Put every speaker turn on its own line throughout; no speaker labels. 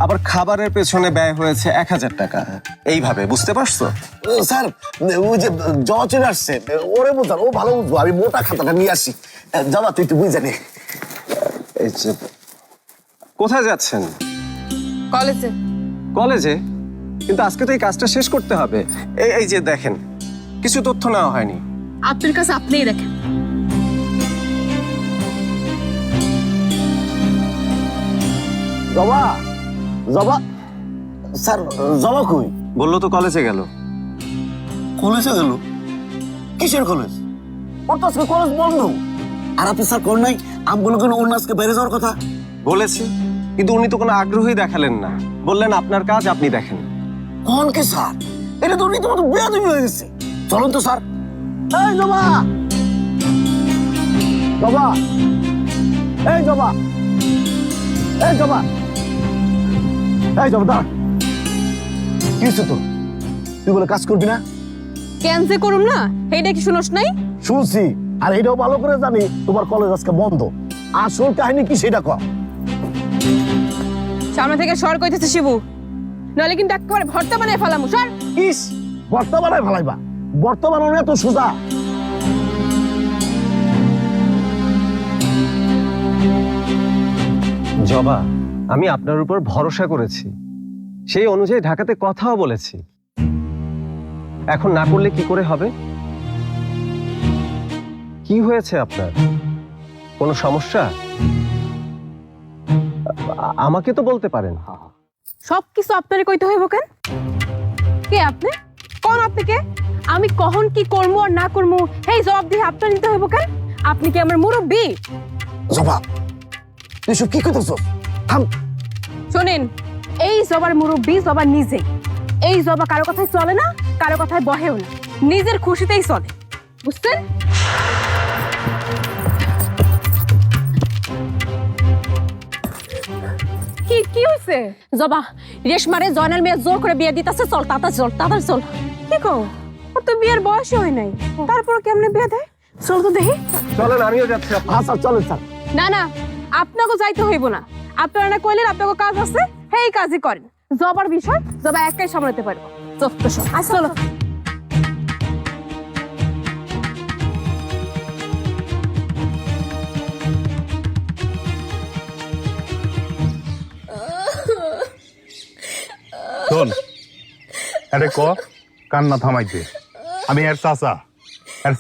আবার খাবারের পেছনে ব্যয় হয়েছে 1000 টাকা। এইভাবে বুঝতে পারছো?
স্যার ওই যে জমা চলে আসছে, ওরে বোঝান, ও ভালো বুঝবো। আমি মোটা খাতাটা নিয়ে আসি। জমা তুই একটু বুঝে নে।
এই যে, কোথায় যাচ্ছেন?
কলেজে।
কলেজে? কিন্তু আজকে তো এই কাজটা শেষ করতে হবে। এই যে দেখেন, কিছু তথ্য নেওয়া হয়নি।
আপনার কাছে আপনিই দেখেন।
জমা জমা স্যার, জমা কই?
বললো তো কলেজে গেল।
কলেজে গেল? কিসের কলেজ? ওর তো আজকে কলেজ বন্ধ। আর আপনি স্যার কোন নাই আমগুলো কেন ওর না আজকে বাইরে যাওয়ার কথা?
বলেছি, কিন্তু উনি তো কোনো আগ্রহই দেখালেন না। বললেন আপনার কাজ আপনি দেখেন।
কোন কে স্যার? এটা তো রীতিমতো বেয়াদবি হয়ে গেছে। চলুন তো স্যার। এই জমা, জমা, এই জমা, এই জমা, এই জমা দাঁড়া। কি হচ্ছে তোর? তুই বলে কাজ করবি না?
কেন যে করুম না, এইটা কি শুনোস নাই?
শুনছি, আর এটাও ভালো করে জানি তোমার কলেজ আজকে বন্ধ। আসল কাহিনী কি সেটা কর।
সামনে থেকে সর কইতেছে শিবু, নাহলে কিন্তু একেবারে ভর্তা বানায় ফেলামু। সর।
ইস, বর্তমানে ভালাইবা? বর্তমান এত সোজা?
জবা, আমি আপনার উপর ভরসা করেছি, সেই অনুযায়ী ঢাকাতে কথাও বলেছি। এখন না করলে কি করে হবে? কি হয়েছে আপনার? কোনো সমস্যা? আমাকে তো বলতে পারেন।
সবকিছু আপনারে কইতে হইব কেন? কে আপনি? কোন আপনি কে? আমি কখন কি করবো আর না করবো এই জবাব দিয়ে আপনার নিতে হইব কেন? আপনি কি আমার মুরব্বী?
জবা, তুই সব কি করতেছ? থাম।
শোনেন, এই জবার মুরব্বী জবা নিজে। এই জবা কারো কথায় চলে না, কারো কথায় বহেও না, নিজের খুশিতেই চলে। বুঝছেন? কি কি হইছে? জবা, রেশমারে জয়নাল মেয়ে জোর করে বিয়ে দিতেছে। চল তাতা, চল তাতা, চল। কি কও? ওর তো বিয়ের বয়স হয় নাই, তারপর কেমনে বিয়ে দেয়? চল তো দেখি।
চলেন, আমিও যাচ্ছি।
আচ্ছা চলেন স্যার।
না না, আপনাকে যাইতে হইব না। আপনারা না কইলেন আপনাকে কাজ আছে, সেই কাজই করেন। জবার বিষয় জবা একাই সামলাতে পারবো। চলো।
শোন, আরে কান্না থামাইতে। আমি এর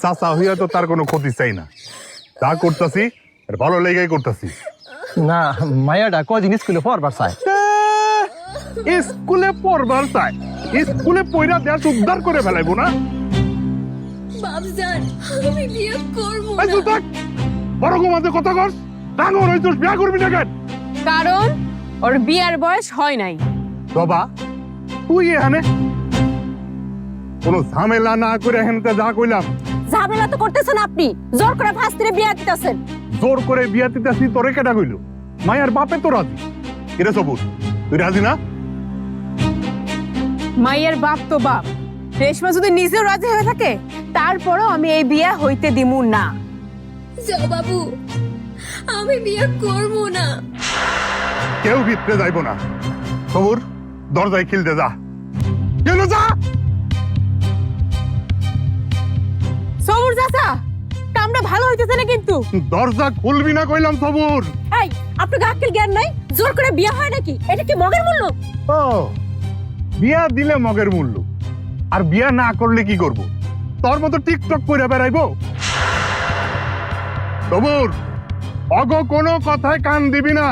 চাচা হইয়া তো তার কোনো ক্ষতি চাই না। যা করতেছি ভালো লেগেই করতেছি।
না, মায়াডা কদিন স্কুলে পড়বার চায়।
স্কুলে পড়বার চাই? স্কুলে পড়া দেশ উদ্ধার করে ফেলাইবো না?
বাবজান, আমি বিয়ে করব
এই তুই থাক, বড় মাঝে কথা কর। ডাঙর হইছিস, বিয়া করবি না কেন?
কারণ ওর বিয়ার বয়স হয় নাই।
বাবা, তুই এখানে কোনো ঝামেলা না করে এখানে যা কইলাম।
ঝামেলা তো করতেছেন আপনি, জোর করে ফাস্টে বিয়া দিতেছেন।
জোর করে বিয়া দিতেছি তোরে কেটা কইল? মায়ের বাপে তো রাজি। কিরে সবুজ, তুই রাজি না?
মাইয়ের বাপ তো বাপ, রেশমা যদি নিজেও রাজি হয়ে থাকে তারপরও আমি এই বিয়া হইতে দিমু না।
যাও বাবু, আমি বিয়ে করব না।
কেউ ভিতরে যাইব না। সবুর, দরজায় খিলতে যা। কেন যা?
সবুর চাচা, কামটা ভালো হইতেছে না কিন্তু।
দরজা খুলবি না কইলাম সবুর।
এই, আপনার আক্কেল জ্ঞান নাই? জোর করে বিয়া হয় নাকি? এটা কি মগের মূল্য?
ও, বিয়া দিলে মগের মূল্য, আর বিয়া না করলে কি করব? তোর মতো টিকটক করে বেড়াইবো? সবুর, অগ কোনো কথায় কান দিবি না।